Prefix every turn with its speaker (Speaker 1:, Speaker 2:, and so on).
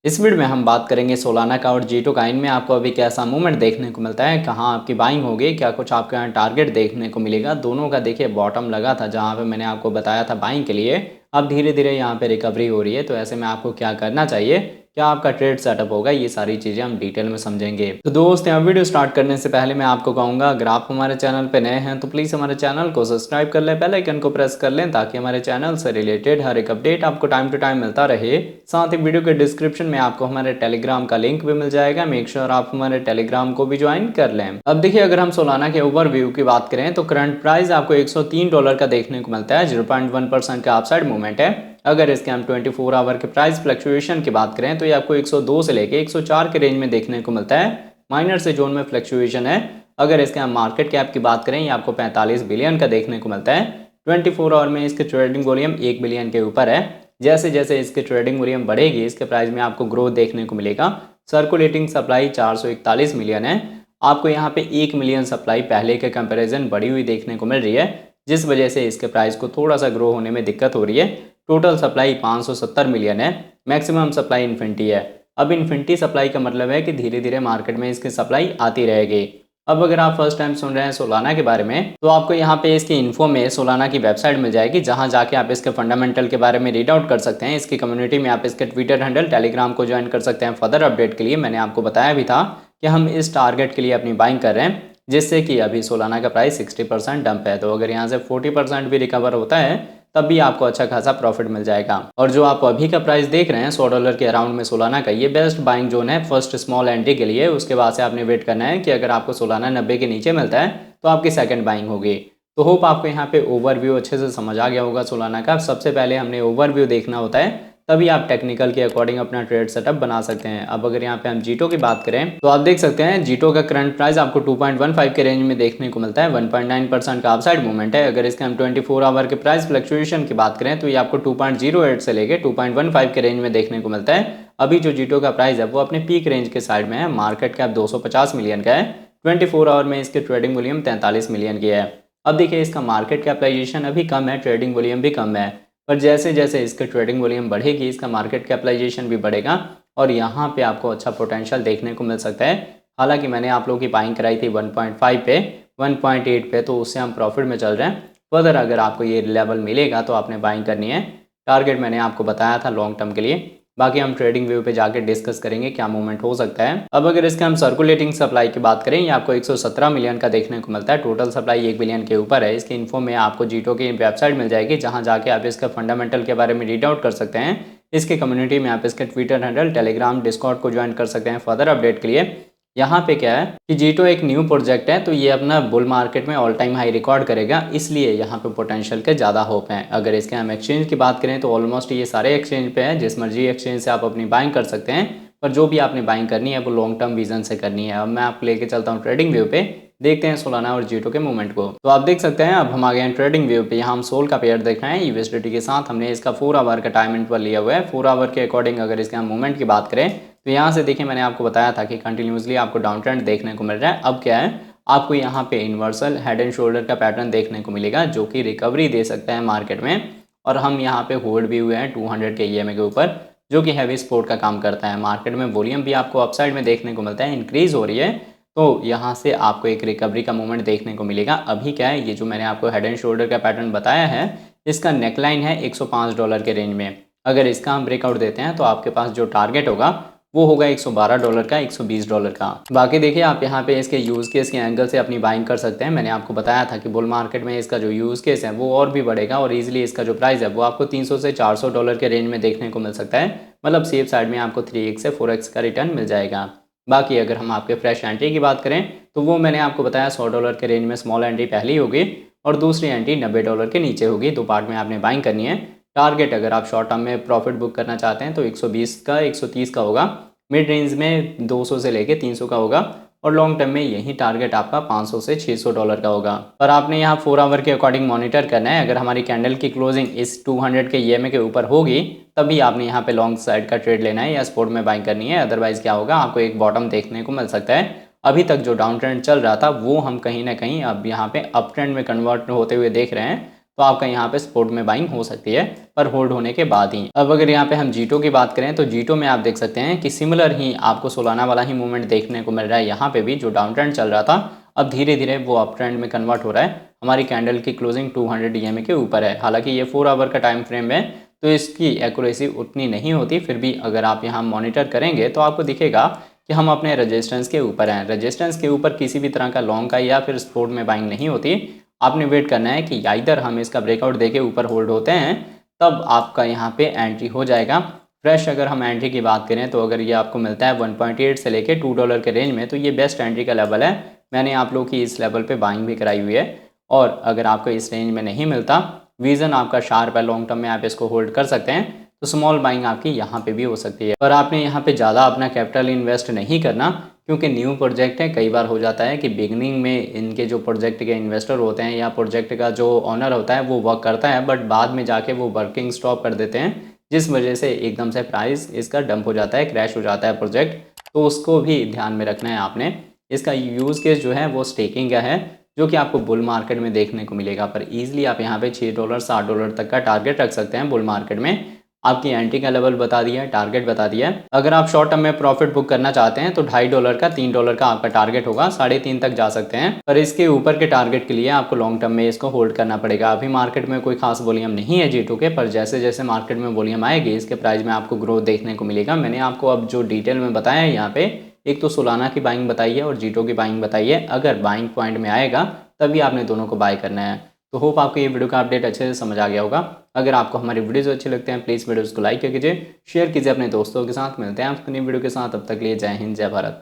Speaker 1: इस वीडियो में हम बात करेंगे सोलाना का और जीटो का। इनमें आपको अभी कैसा मूवमेंट देखने को मिलता है, कहाँ आपकी बाइंग होगी, क्या कुछ आपके यहाँ टारगेट देखने को मिलेगा। दोनों का देखिए बॉटम लगा था जहाँ पे मैंने आपको बताया था बाइंग के लिए। अब धीरे धीरे यहाँ पे रिकवरी हो रही है, तो ऐसे में आपको क्या करना चाहिए, क्या आपका ट्रेड सेटअप होगा, ये सारी चीज़ें हम डिटेल में समझेंगे। तो दोस्त यहाँ वीडियो स्टार्ट करने से पहले मैं आपको कहूँगा, अगर आप हमारे चैनल पे नए हैं तो प्लीज़ हमारे चैनल को सब्सक्राइब कर लें, बेल आइकन को प्रेस कर लें, ताकि हमारे चैनल से रिलेटेड हर एक अपडेट आपको टाइम टू टाइम मिलता रहे। साथ ही वीडियो के डिस्क्रिप्शन में आपको हमारे टेलीग्राम का लिंक भी मिल जाएगा, मेक श्योर आप हमारे टेलीग्राम को भी ज्वाइन कर लें। अब देखिए, अगर हम सोलाना के ओवरव्यू की बात करें तो करंट प्राइस आपको $103 का देखने को मिलता है। 0.1% का अपसाइड मूवमेंट है। अगर इसके हम 24 आवर के प्राइस फ्लक्चुएशन की बात करें तो ये आपको 102 से लेके 104 के रेंज में देखने को मिलता है। माइनर से जोन में फ्लक्चुएशन है। अगर इसके हम मार्केट कैप की बात करें, ये आपको 45 बिलियन का देखने को मिलता है। 24 आवर में इसके ट्रेडिंग वॉल्यूम 1 बिलियन के ऊपर है। जैसे जैसे इसके ट्रेडिंग वॉल्यूम बढ़ेगी, इसके प्राइस में आपको ग्रोथ देखने को मिलेगा। सर्कुलेटिंग सप्लाई 441 मिलियन है। आपको यहाँ पे 1 मिलियन सप्लाई पहले के कंपैरिजन बढ़ी हुई देखने को मिल रही है, जिस वजह से इसके प्राइस को थोड़ा सा ग्रो होने में दिक्कत हो रही है। टोटल सप्लाई 570 मिलियन है। मैक्सिमम सप्लाई इन्फिनिटी है। अब इन्फिनिटी सप्लाई का मतलब है कि धीरे धीरे मार्केट में इसकी सप्लाई आती रहेगी। अब अगर आप फर्स्ट टाइम सुन रहे हैं सोलाना के बारे में, तो आपको यहाँ पे इसकी इन्फो में सोलाना की वेबसाइट मिल जाएगी, जहाँ जाके आप इसके फंडामेंटल के बारे में रीड आउट कर सकते हैं। इसकी कम्युनिटी में आप इसके ट्विटर हैंडल, टेलीग्राम को ज्वाइन कर सकते हैं फर्दर अपडेट के लिए। मैंने आपको बताया भी था कि हम इस टारगेट के लिए अपनी बाइंग कर रहे हैं, जिससे कि अभी सोलाना का प्राइस 60% डंप है। तो अगर यहाँ से 40% भी रिकवर होता है, तब भी आपको अच्छा खासा प्रॉफिट मिल जाएगा। और जो आप अभी का प्राइस देख रहे हैं $100 के अराउंड में सोलाना का, ये बेस्ट बाइंग जोन है फर्स्ट स्मॉल एंट्री के लिए। उसके बाद से आपने वेट करना है कि अगर आपको सोलाना 90 के नीचे मिलता है तो आपकी सेकंड बाइंग होगी। तो होप आपको यहाँ पे ओवरव्यू अच्छे से समझ आ गया होगा सोलाना का। सबसे पहले हमने ओवरव्यू देखना होता है, तभी आप टेक्निकल के अकॉर्डिंग अपना ट्रेड सेटअप बना सकते हैं। अब अगर यहाँ पे हम जीटो की बात करें तो आप देख सकते हैं जीटो का करंट प्राइस आपको 2.15 के रेंज में देखने को मिलता है। 1.9% का अपसाइड मूवमेंट है। अगर इसके हम 24 आवर के प्राइस फ्लक्चुएशन की बात करें तो ये आपको 2.08 से लेके 2.15 के रेंज में देखने को मिलता है। अभी जो जीटो का प्राइस है वो अपने पीक रेंज के साइड में है। मार्केट कैप 250 मिलियन का है। 24 आवर में इसके ट्रेडिंग वॉल्यूम 43 मिलियन की है। अब देखिए, इसका मार्केट कैपिटलाइजेशन अभी कम है, ट्रेडिंग वॉल्यूम भी कम है, पर जैसे जैसे इसके ट्रेडिंग वॉल्यूम बढ़ेगी, इसका मार्केट कैपिटलाइजेशन भी बढ़ेगा और यहाँ पे आपको अच्छा पोटेंशियल देखने को मिल सकता है। हालांकि मैंने आप लोगों की बाइंग कराई थी 1.5 पे, 1.8 पे, तो उससे हम प्रॉफिट में चल रहे हैं। फर्दर अगर आपको ये लेवल मिलेगा तो आपने बाइंग करनी है। टारगेट मैंने आपको बताया था लॉन्ग टर्म के लिए। बाकी हम ट्रेडिंग व्यू पे जाके डिस्कस करेंगे क्या मूवमेंट हो सकता है। अब अगर इसके हम सर्कुलेटिंग सप्लाई की बात करें, ये आपको 117 मिलियन का देखने को मिलता है। टोटल सप्लाई 1 बिलियन के ऊपर है। इसकी इन्फो में आपको जीटो की वेबसाइट मिल जाएगी, जहां जाके आप इसका फंडामेंटल के बारे में रीड आउट कर सकते हैं। इसके कम्युनिटी में आप इसके ट्विटर हैंडल, टेलीग्राम, डिस्कॉर्ड को ज्वाइन कर सकते हैं फर्दर अपडेट के लिए। यहाँ पे क्या है कि जीटो एक न्यू प्रोजेक्ट है, तो ये अपना बुल मार्केट में ऑल टाइम हाई रिकॉर्ड करेगा, इसलिए यहाँ पे पोटेंशियल के ज़्यादा होप हैं। अगर इसके हम एक्सचेंज की बात करें तो ऑलमोस्ट ये सारे एक्सचेंज पे है। जिस मर्जी एक्सचेंज से आप अपनी बाइंग कर सकते हैं, पर जो भी आपने बाइंग करनी है वो लॉन्ग टर्म विजन से करनी है। अब मैं आपको लेके चलता हूँ ट्रेडिंग व्यू पे, देखते हैं सोलाना और जीटो के मूवमेंट को। तो आप देख सकते हैं, अब हम आ गए हैं ट्रेडिंग व्यू पे। यहाँ हम सोल का पेयर देख रहे हैं यूएसडीटी के साथ। हमने इसका 4 आवर का टाइम इंटरवल लिया हुआ है। 4 आवर के अकॉर्डिंग अगर इसके हम मूवमेंट की बात करें तो यहाँ से देखिए, मैंने आपको बताया था कि कंटिन्यूसली आपको डाउन ट्रेंड देखने को मिल रहा है। अब क्या है, आपको यहाँ पे इन्वर्सल हेड एंड शोल्डर का पैटर्न देखने को मिलेगा, जो कि रिकवरी दे सकता है मार्केट में। और हम यहाँ पे होल्ड भी हुए हैं 200 के ईएमए के ऊपर, जो कि हैवी सपोर्ट का काम करता है। मार्केट में वॉल्यूम भी आपको अपसाइड में देखने को मिलता है, इंक्रीज हो रही है। तो यहाँ से आपको एक रिकवरी का मूवमेंट देखने को मिलेगा। अभी क्या है, ये जो मैंने आपको हेड एंड शोल्डर का पैटर्न बताया है, इसका नेकलाइन है $105 के रेंज में। अगर इसका हम ब्रेकआउट देते हैं तो आपके पास जो टारगेट होगा वो होगा $112 का, $120 का। बाकी देखिए, आप यहाँ पे इसके यूज़ केस के एंगल से अपनी बाइंग कर सकते हैं। मैंने आपको बताया था कि बुल मार्केट में इसका जो यूज़ केस है वो और भी बढ़ेगा, और इजीली इसका जो प्राइस है वो आपको $300 से $400 के रेंज में देखने को मिल सकता है। मतलब सेफ साइड में आपको 3x से 4x का रिटर्न मिल जाएगा। बाकी अगर हम आपके फ्रेश एंट्री की बात करें तो वो मैंने आपको बताया $100 के रेंज में स्मॉल एंट्री पहली होगी और दूसरी एंट्री $90 के नीचे होगी। 2 पार्ट में आपने बाइंग करनी है। टारगेट अगर आप शॉर्ट टर्म में प्रॉफिट बुक करना चाहते हैं तो 120 का, 130 का होगा। मिड रेंज में 200 से लेके 300 का होगा, और लॉन्ग टर्म में यही टारगेट आपका 500 से $600 का होगा। पर आपने यहाँ 4 आवर के अकॉर्डिंग मॉनिटर करना है। अगर हमारी कैंडल की क्लोजिंग इस 200 के ईएमए के ऊपर होगी, तभी आपने यहाँ पे लॉन्ग साइड का ट्रेड लेना है या स्पॉट में बाइंग करनी है। अदरवाइज क्या होगा, आपको एक बॉटम देखने को मिल सकता है। अभी तक जो डाउन ट्रेंड चल रहा था वो हम कहीं ना कहीं अब यहाँ पे अप ट्रेंड में कन्वर्ट होते हुए देख रहे हैं। तो आपका यहाँ पे सपोर्ट में बाइंग हो सकती है, पर होल्ड होने के बाद ही। अब अगर यहाँ पे हम जीटो की बात करें तो जीटो में आप देख सकते हैं कि सिमिलर ही आपको सोलाना वाला ही मूवमेंट देखने को मिल रहा है। यहाँ पे भी जो डाउन ट्रेंड चल रहा था अब धीरे धीरे वो अप ट्रेंड में कन्वर्ट हो रहा है। हमारी कैंडल की क्लोजिंग 200 EMA के ऊपर है। हालांकि ये 4 आवर का टाइम फ्रेम है तो इसकी एक्यूरेसी उतनी नहीं होती, फिर भी अगर आप यहाँ मॉनिटर करेंगे तो आपको दिखेगा कि हम अपने रेजिस्टेंस के ऊपर हैं। रेजिस्टेंस के ऊपर किसी भी तरह का लॉन्ग का या फिर सपोर्ट में बाइंग नहीं होती। आपने वेट करना है कि इधर हम इसका ब्रेकआउट देके ऊपर होल्ड होते हैं तब आपका यहाँ पे एंट्री हो जाएगा। फ्रेश अगर हम एंट्री की बात करें तो अगर ये आपको मिलता है 1.8 से लेके $2 के रेंज में तो ये बेस्ट एंट्री का लेवल है। मैंने आप लोगों की इस लेवल पे बाइंग भी कराई हुई है। और अगर आपको इस रेंज में नहीं मिलता, विजन आपका शार्प है, लॉन्ग टर्म में आप इसको होल्ड कर सकते हैं, तो स्मॉल बाइंग आपकी यहाँ पे भी हो सकती है। पर आपने यहाँ पे ज़्यादा अपना कैपिटल इन्वेस्ट नहीं करना, क्योंकि न्यू प्रोजेक्ट है। कई बार हो जाता है कि बिगनिंग में इनके जो प्रोजेक्ट के इन्वेस्टर होते हैं या प्रोजेक्ट का जो ऑनर होता है वो वर्क करता है, बट बाद में जाके वो वर्किंग स्टॉप कर देते हैं, जिस वजह से एकदम से प्राइस इसका डंप हो जाता है, क्रैश हो जाता है प्रोजेक्ट। तो उसको भी ध्यान में रखना है आपने। इसका यूज़ केस जो है वो स्टेकिंग का है, जो कि आपको बुल मार्केट में देखने को मिलेगा। पर ईजिली आप यहाँ पे $6 $7 तक का टारगेट रख सकते हैं बुल मार्केट में। आपकी एंट्री का लेवल बता दिया है, टारगेट बता दिया है। अगर आप शॉर्ट टर्म में प्रॉफिट बुक करना चाहते हैं तो $2.5 का $3 का आपका टारगेट होगा, 3.5 तक जा सकते हैं। पर इसके ऊपर के टारगेट के लिए आपको लॉन्ग टर्म में इसको होल्ड करना पड़ेगा। अभी मार्केट में कोई खास वॉल्यूम नहीं है जीटो के, पर जैसे जैसे मार्केट में वॉल्यूम आएगी इसके प्राइस में आपको ग्रोथ देखने को मिलेगा। मैंने आपको अब जो डिटेल में बताया है यहाँ पे, एक तो सोलाना की बाइंग बताई है और जीटो की बाइंग बताई है। अगर बाइंग पॉइंट में आएगा तभी आपने दोनों को बाय करना है। तो होप आपको ये वीडियो का अपडेट अच्छे से समझ आ गया होगा। अगर आपको हमारी वीडियोस अच्छे लगते हैं प्लीज़ वीडियोस को लाइक कीजिए, शेयर कीजिए अपने दोस्तों के साथ। मिलते हैं आपको नई वीडियो के साथ, तब तक के लिए जय हिंद, जय भारत।